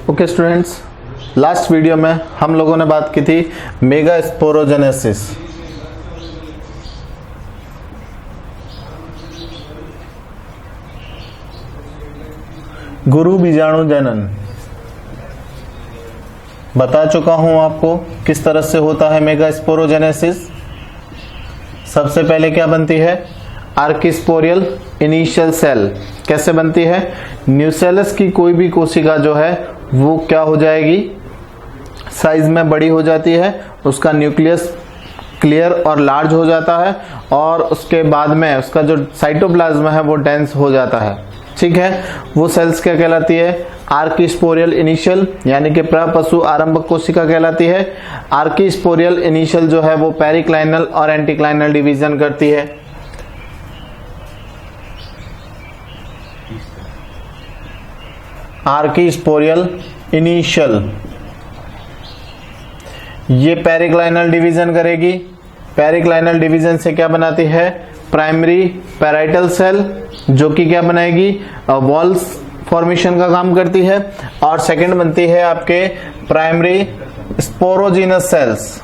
Okay students, last video में हम लोगों ने बात की थी मेगा स्पोरोजेनेसिस। गुरु बीजाणु जनन बता चुका हूं आपको किस तरह से होता है मेगा स्पोरोजेनेसिस। सबसे पहले क्या बनती है? Archesporial initial cell. कैसे बनती है? न्यूसेलस की कोई भी कोशिका जो है वो क्या हो जाएगी? साइज में बड़ी हो जाती है, उसका न्यूक्लियस क्लियर और लार्ज हो जाता है और उसके बाद में उसका जो साइटोप्लाज्म है वो डेंस हो जाता है। ठीक है, वो सेल्स क्या कहलाती है? आर्किस्पोरियल इनिशियल यानी कि प्रपशु आरंभक कोशिका कहलाती है। आर्किस्पोरियल इनिशियल जो है वो पेरिक्लाइनल और एंटीक्लाइनल डिवीजन करती है। आर्किस्पोरियल इनिशियल ये पेरिक्लाइनल डिवीजन करेगी। पेरिक्लाइनल डिवीजन से क्या बनाती है? प्राइमरी पैराइटल सेल, जो कि क्या बनाएगी? वॉल्स फॉर्मेशन का काम करती है। और सेकंड बनती है आपके प्राइमरी स्पोरोजिनस सेल्स।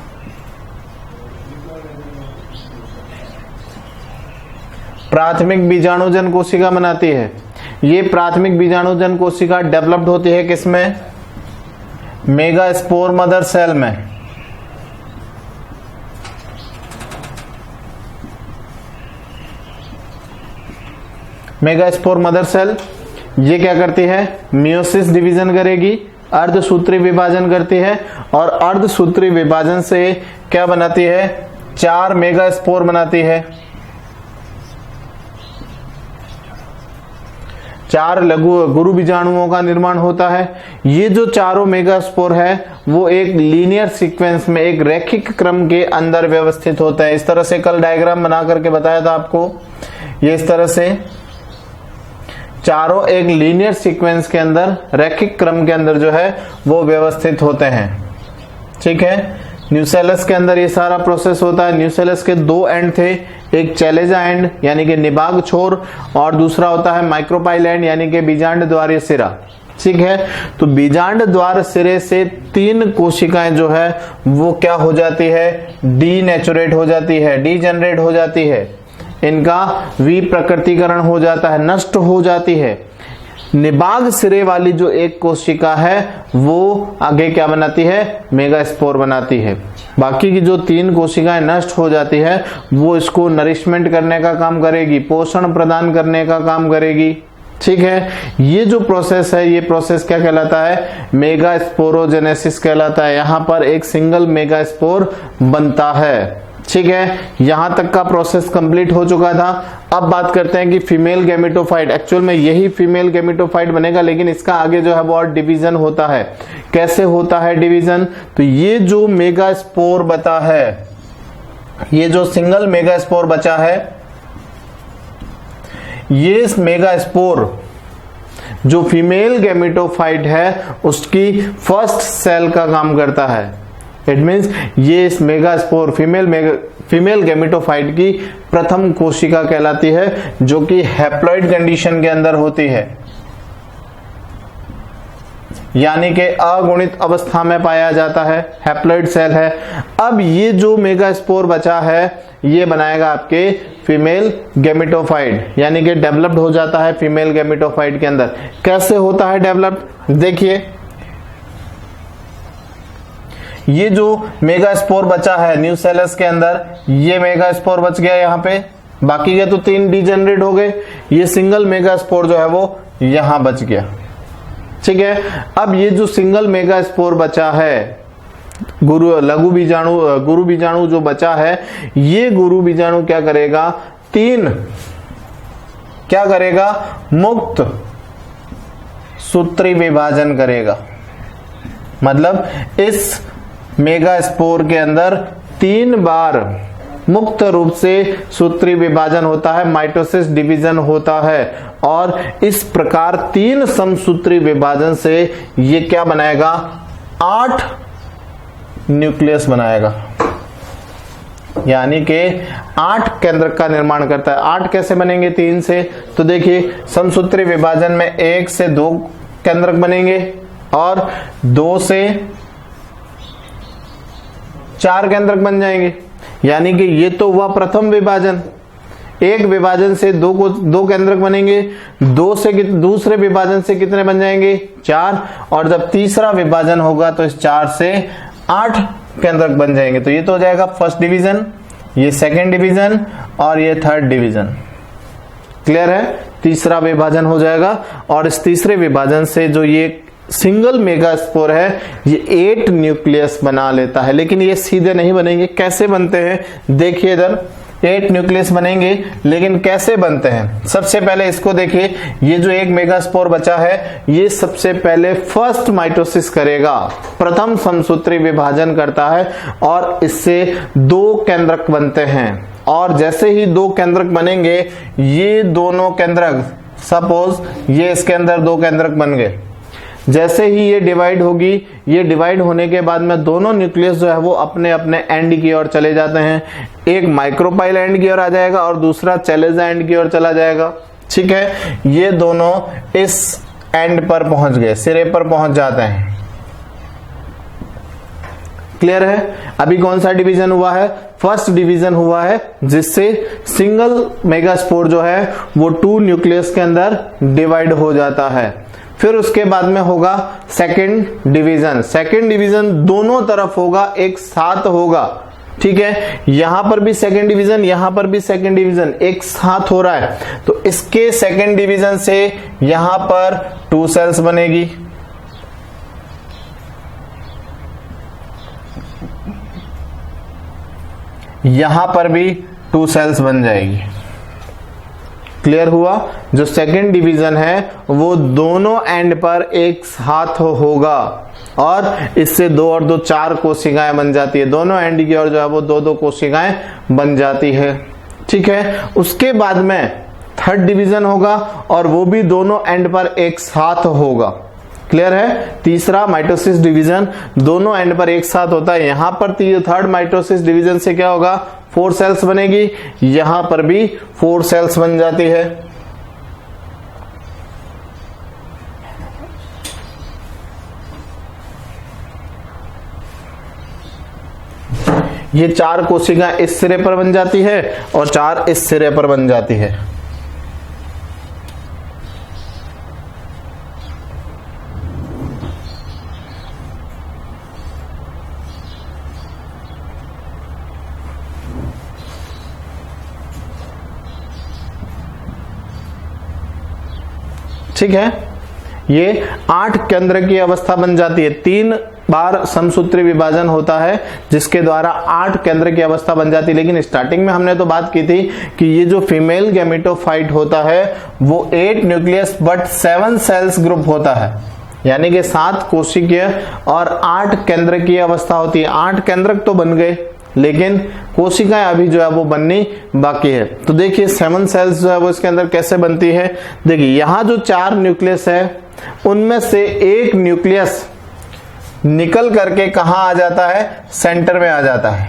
प्राथमिक बीजाणुजन कोशिका बनाती है। ये प्राथमिक बीजाणुजन कोशिका डेवलप्ड होती है किसमें? मेगा स्पोर मदर सेल में। मेगा स्पोर मदर सेल ये क्या करती है? मियोसिस डिवीजन करेगी, अर्धसूत्री विभाजन करती है और अर्धसूत्री विभाजन से क्या बनाती है? 4 मेगा स्पोर बनाती है। 4 लघु गुरु बीजाणुओं का निर्माण होता है। ये जो चारों मेगा स्पोर है वो एक लीनियर सीक्वेंस में, एक रैखिक क्रम के अंदर व्यवस्थित होते हैं। इस तरह से कल डायग्राम बना करके बताया था आपको। ये इस तरह से चारों एक लीनियर सीक्वेंस के अंदर, रैखिक क्रम के अंदर जो है वो व्यवस्थित होते हैं। ठीक है, न्यूसेलस के अंदर ये सारा प्रोसेस होता है। न्यूसेलस के 2 एंड थे, एक चैलेजा एंड यानी कि निबाग छोर और दूसरा होता है माइक्रोपाइल एंड यानी कि बीजांड द्वारीय सिरा। ठीक है, तो बीजांड द्वार सिरे से 3 कोशिकाएं जो है वो क्या हो जाती है? डीनेचुरेट हो जाती है, डीजेनरेट हो जाती है। इनका विप्रकृतिकरण हो जाता है, नष्ट हो जाती है। निबाग सिरे वाली जो एक कोशिका है वो आगे क्या बनाती है? मेगा स्पोर बनाती है। बाकी की जो 3 कोशिकाएं नष्ट हो जाती है वो इसको नरिशमेंट करने का काम करेगी, पोषण प्रदान करने का काम करेगी। ठीक है, ये जो प्रोसेस है ये प्रोसेस क्या कहलाता है? मेगा स्पोरोजेनेसिस कहलाता है। यहां पर एक सिंगल मेगा स्पोर बनता है। ठीक है, यहां तक का प्रोसेस कंप्लीट हो चुका था। अब बात करते हैं कि फीमेल गैमेटोफाइट, एक्चुअल में यही फीमेल गैमेटोफाइट बनेगा, लेकिन इसका आगे जो है वो और डिवीजन होता है। कैसे होता है डिवीजन? तो ये जो मेगा स्पोर बचा है, ये जो सिंगल मेगा स्पोर बचा है, ये मेगा स्पोर जो फीमेल गैमेटोफाइट है उसकी फर्स्ट सेल का काम करता है। इट मीन्स ये इस मेगा स्पोर फीमेल गैमेटोफाइट की प्रथम कोशिका कहलाती है, जो कि हैप्लॉइड कंडीशन के अंदर होती है, यानी कि अगुणित अवस्था में पाया जाता है, हैप्लॉइड सेल है। अब ये जो मेगा स्पोर बचा है ये बनाएगा आपके फीमेल गैमेटोफाइट, यानी कि डेवलप्ड हो जाता है फीमेल गैमेटोफाइट के अंदर। कैसे होता है डेवलप्ड? देखिए, ये जो मेगा स्पोर बचा है न्यूसेलस के अंदर, ये मेगा स्पोर बच गया यहाँ पे, बाकी के तो 3 डीजेनरेट हो गए। ये सिंगल मेगा स्पोर जो है वो यहां बच गया। ठीक है, अब ये जो सिंगल मेगा स्पोर बचा है, गुरु बीजाणु जो बचा है, ये गुरु बीजाणु क्या करेगा? 3 क्या करेगा? मुक्त सूत्री विभाजन करेगा। मतलब इस मेगा स्पोर के अंदर 3 बार मुक्त रूप से सूत्री विभाजन होता है, माइटोसिस डिवीजन होता है। और इस प्रकार 3 समसूत्री विभाजन से ये क्या बनाएगा? 8 न्यूक्लियस बनाएगा, यानी कि 8 केंद्रक का निर्माण करता है। 8 कैसे बनेंगे? 3 से। तो देखिए, समसूत्री विभाजन में 1 से 2 केंद्रक बनेंगे और 2 से 4 केंद्रक बन जाएंगे। यानी कि ये तो हुआ प्रथम विभाजन, एक विभाजन से दो केंद्रक बनेंगे, 2 से दूसरे विभाजन से कितने बन जाएंगे 4, और जब तीसरा विभाजन होगा तो इस 4 से 8 केंद्रक बन जाएंगे। तो ये तो हो जाएगा फर्स्ट डिवीजन, ये सेकंड डिवीजन और ये थर्ड डिवीजन। क्लियर है? तीसरा विभाजन हो जाएगा और इस तीसरे विभाजन से जो ये सिंगल मेगास्पोर है ये 8 न्यूक्लियस बना लेता है। लेकिन ये सीधे नहीं बनेंगे, कैसे बनते हैं देखिए इधर 8 न्यूक्लियस बनेंगे, लेकिन कैसे बनते हैं? सबसे पहले इसको देखिए, ये जो एक मेगास्पोर बचा है ये सबसे पहले फर्स्ट माइटोसिस करेगा, प्रथम समसूत्री विभाजन करता है और इससे 2 केंद्रक बनते हैं। और जैसे ही 2 केंद्रक बनेंगे ये दोनों केंद्रक, सपोज ये इसके अंदर 2 केंद्रक बन गए, जैसे ही ये डिवाइड होगी, ये डिवाइड होने के बाद में दोनों न्यूक्लियस जो है वो अपने अपने एंड की ओर चले जाते हैं। एक माइक्रोपाइल एंड की ओर आ जाएगा और दूसरा चैलेजा एंड की ओर चला जाएगा। ठीक है, ये दोनों इस एंड पर पहुंच गए, सिरे पर पहुंच जाते हैं। क्लियर है? अभी कौन सा डिवीजन हुआ है? फर्स्ट डिवीजन हुआ है, जिससे सिंगल मेगास्पोर जो है वो 2 न्यूक्लियस के अंदर डिवाइड हो जाता है। फिर उसके बाद में होगा सेकंड डिवीजन। सेकंड डिवीजन दोनों तरफ होगा, एक साथ होगा। ठीक है, यहां पर भी सेकंड डिवीजन, यहां पर भी सेकंड डिवीजन एक साथ हो रहा है। तो इसके सेकंड डिवीजन से यहां पर 2 सेल्स बनेगी, यहां पर भी 2 सेल्स बन जाएगी। क्लियर हुआ? जो सेकंड डिवीजन है वो दोनों एंड पर एक साथ होगा और इससे 2 और 2 4 कोशिकाएं बन जाती है। दोनों एंड की ओर जो है वो 2-2 कोशिकाएं बन जाती है। ठीक है, उसके बाद में थर्ड डिवीजन होगा और वो भी दोनों एंड पर एक साथ होगा। क्लियर है? तीसरा माइटोसिस डिवीजन दोनों एंड पर एक साथ होता है। यहां पर थर्ड माइटोसिस डिवीजन से क्या होगा? 4 सेल्स बनेगी, यहां पर भी 4 सेल्स बन जाती है। ये 4 कोशिकाएं इस सिरे पर बन जाती है और 4 इस सिरे पर बन जाती है। ठीक है, ये 8 केंद्र की अवस्था बन जाती है। 3 बार समसूत्री विभाजन होता है जिसके द्वारा 8 केंद्र की अवस्था बन जाती है। लेकिन स्टार्टिंग में हमने तो बात की थी कि ये जो फीमेल गैमेटोफाइट होता है वो 8 न्यूक्लियस बट 7 सेल्स ग्रुप होता है, यानी कि 7 कोशिकीय और 8 केंद्र की अवस्था होती है। 8 केंद्रक तो बन गए लेकिन कोशिकाएं अभी जो है वो बननी बाकी है। तो देखिए 7 सेल्स जो है वो इसके अंदर कैसे बनती है। देखिए यहां जो 4 न्यूक्लियस है उनमें से एक न्यूक्लियस निकल करके कहां आ जाता है? सेंटर में आ जाता है।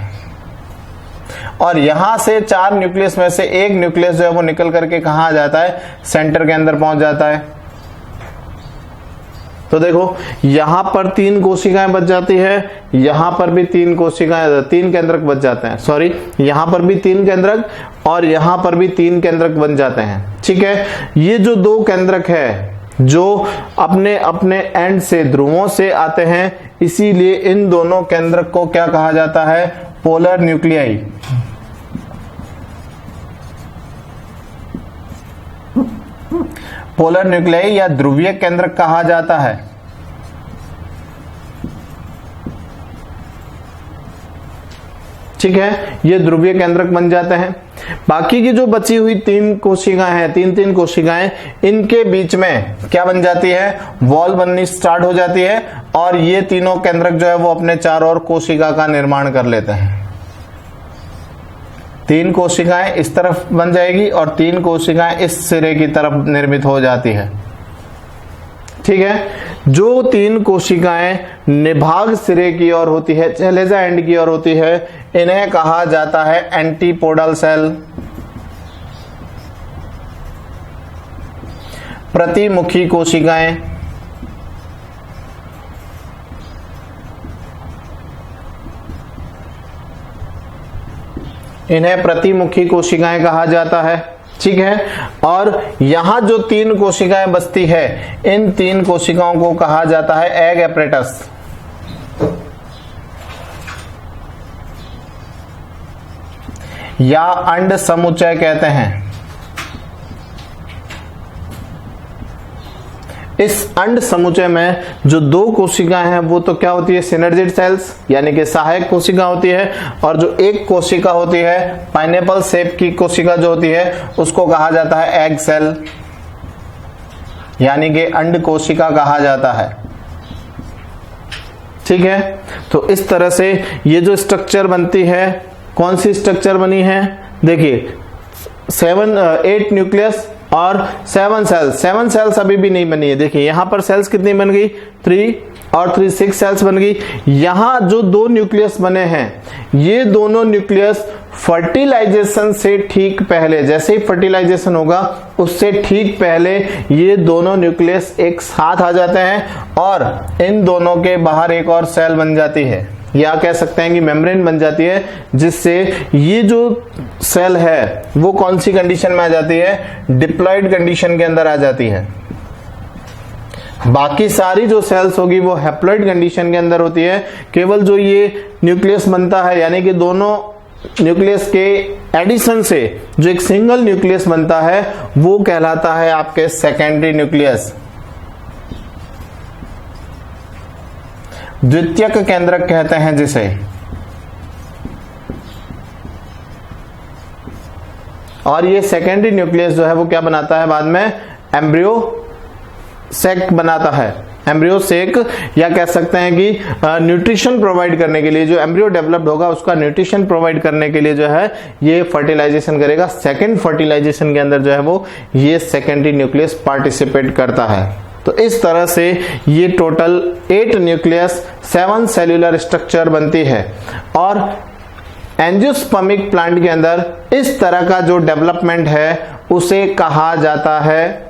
और यहां से 4 न्यूक्लियस में से एक न्यूक्लियस जो है वो निकल करके कहां आ जाता है? सेंटर के अंदर पहुंच जाता है। तो देखो यहां पर 3 कोशिकाएं बच जाती है, यहां पर भी 3 कोशिकाएं, 3 केंद्रक बच जाते हैं। सॉरी, यहां पर भी 3 केंद्रक और यहां पर भी 3 केंद्रक बन जाते हैं। ठीक है, ये जो 2 केंद्रक है जो अपने अपने एंड से, ध्रुवों से आते हैं, इसीलिए इन दोनों केंद्रक को क्या कहा जाता है? Polar nuclei. पोलर न्यूक्लियाई या ध्रुवीय केंद्रक कहा जाता है। ठीक है, ये ध्रुवीय केंद्रक बन जाते हैं। बाकी की जो बची हुई 3 कोशिकाएं हैं, 3 कोशिकाएं, इनके बीच में क्या बन जाती है? वॉल बननी स्टार्ट हो जाती है और ये तीनों केंद्रक जो है वो अपने चारों ओर कोशिका का निर्माण कर लेते हैं। 3 कोशिकाएं इस तरफ बन जाएगी और 3 कोशिकाएं इस सिरे की तरफ निर्मित हो जाती है। ठीक है, जो 3 कोशिकाएं निभाग सिरे की ओर होती है, चैलेजा एंड की ओर होती है, इन्हें कहा जाता है एंटीपोडल सेल। प्रतिमुखी कोशिकाएं, इन्हें प्रतिमुखी कोशिकाएं कहा जाता है। ठीक है, और यहां जो 3 कोशिकाएं बचती है, इन 3 कोशिकाओं को कहा जाता है एग एपरेटस। या अंड समुच्चय कहते हैं। इस अंड समुच्चय में जो 2 कोशिकाएं हैं वो तो क्या होती है, सिनर्जिड सेल्स यानी कि सहायक कोशिका होती है, और जो एक कोशिका होती है पाइनएप्पल शेप की कोशिका जो होती है उसको कहा जाता है एग सेल यानी कि अंड कोशिका कहा जाता है। ठीक है, तो इस तरह से ये जो स्ट्रक्चर बनती है, कौन सी स्ट्रक्चर बनी है, देखिए 8 न्यूक्लियस और 7 सेल्स। 7 सेल्स अभी भी नहीं बनी है। देखिए यहां पर सेल्स कितनी बन गई, 3 और 3 6 सेल्स बन गई। यहां जो 2 न्यूक्लियस बने हैं, ये दोनों न्यूक्लियस फर्टिलाइजेशन से ठीक पहले, जैसे ही फर्टिलाइजेशन होगा उससे ठीक पहले ये दोनों न्यूक्लियस एक साथ आ जाते हैं और इन दोनों के बाहर एक और सेल बन जाती है, या कह सकते हैं कि मेम्ब्रेन बन जाती है, जिससे ये जो सेल है वो कौन सी कंडीशन में आ जाती है, डिप्लॉयड कंडीशन के अंदर आ जाती है। बाकी सारी जो सेल्स होगी वो हैप्लॉयड कंडीशन के अंदर होती है। केवल जो ये न्यूक्लियस बनता है, यानी कि दोनों न्यूक्लियस के एडिशन से जो एक सिंगल न्यूक्लियस बनता है वो कहलाता है आपके सेकेंडरी न्यूक्लियस, द्वितीयक केंद्रक कहते हैं जिसे। और ये सेकेंडरी न्यूक्लियस जो है वो क्या बनाता है, बाद में एम्ब्रियो सेक बनाता है। एम्ब्रियो सेक, या कह सकते हैं कि न्यूट्रिशन प्रोवाइड करने के लिए, जो एम्ब्रियो डेवलप्ड होगा उसका न्यूट्रिशन प्रोवाइड करने के लिए जो है ये फर्टिलाइजेशन करेगा। सेकेंड फर्टिलाइजेशन के अंदर जो है वो ये सेकेंडरी न्यूक्लियस पार्टिसिपेट करता है। तो इस तरह से ये टोटल 8 न्यूक्लियस 7 सेल्यूलर स्ट्रक्चर बनती है। और एंजियोस्पर्मिक प्लांट के अंदर इस तरह का जो डेवलपमेंट है उसे कहा जाता है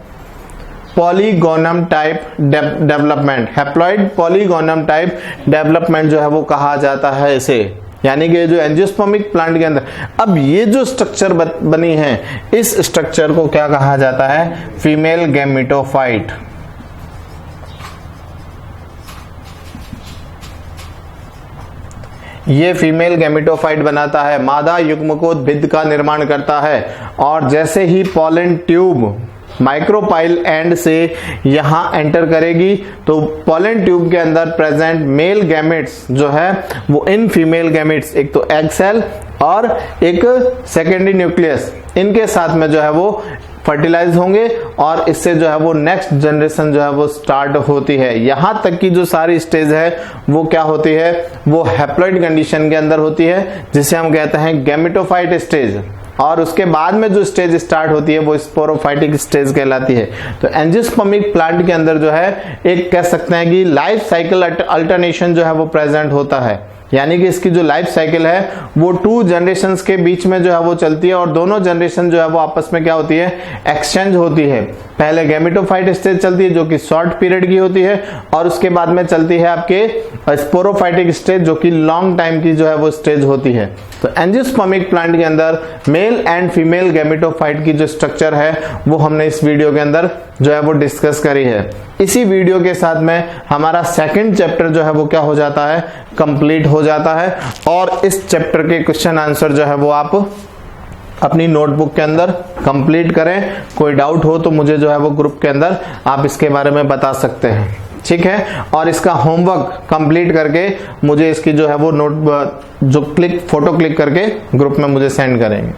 polygonum type development. Haploid polygonum type development जो है वो कहा जाता है इसे, यानी कि जो एंजियोस्पर्मिक प्लांट के अंदर अब ये जो स्ट्रक्चर बनी है, इस स्ट्रक्चर को क्या कहा जाता है, फीमेल गैमेटोफाइट। ये फीमेल गैमेटोफाइट बनाता है, मादा युग्मकोद्भिद का निर्माण करता है, और जैसे ही पॉलन ट्यूब माइक्रोपाइल एंड से यहां एंटर करेगी तो पॉलन ट्यूब के अंदर प्रेजेंट मेल गैमेट्स जो है वो इन फीमेल गैमेट्स, एक तो एग सेल और एक सेकेंडरी न्यूक्लियस, इनके साथ में जो है वो फर्टिलाइज होंगे और इससे जो है वो नेक्स्ट जनरेशन जो है वो स्टार्ट होती है। यहां तक की जो सारी स्टेज है वो क्या होती है, वो हैप्लॉइड कंडीशन के अंदर होती है, जिसे हम कहते हैं गैमेटोफाइट स्टेज। और उसके बाद में जो स्टेज स्टार्ट होती है वो स्पोरोफाइटिक स्टेज कहलाती है। तो एंजियोस्पर्मिक प्लांट के अंदर जो है एक कह सकते हैं कि लाइफ साइकिल अल्टरनेशन जो है वो प्रेजेंट होता है, यानी कि इसकी जो लाइफ साइकिल है वो 2 जनरेशंस के बीच में जो है वो चलती है, और दोनों जनरेशन जो है वो आपस में क्या होती है, एक्सचेंज होती है। पहले गैमेटोफाइट स्टेज चलती है जो कि शॉर्ट पीरियड की होती है, और उसके बाद में चलती है आपके स्पोरोफाइटिक स्टेज जो कि लॉन्ग टाइम की जो है वो स्टेज होती है। तो एंजियोस्पर्मिक प्लांट के अंदर मेल एंड फीमेल गैमेटोफाइट की जो स्ट्रक्चर है वो हमने इस वीडियो के अंदर जो है वो डिस्कस करी है। इसी वीडियो के साथ में हमारा सेकंड चैप्टर जो है वो क्या हो जाता है, कंप्लीट हो जाता है। और इस चैप्टर के क्वेश्चन आंसर जो है वो आप अपनी नोटबुक के अंदर कंप्लीट करें। कोई डाउट हो तो मुझे जो है वो ग्रुप के अंदर आप इसके बारे में बता सकते हैं, ठीक है। और इसका होमवर्क कंप्लीट करके मुझे इसकी जो है वो फोटो क्लिक करके ग्रुप में मुझे सेंड करेंगे।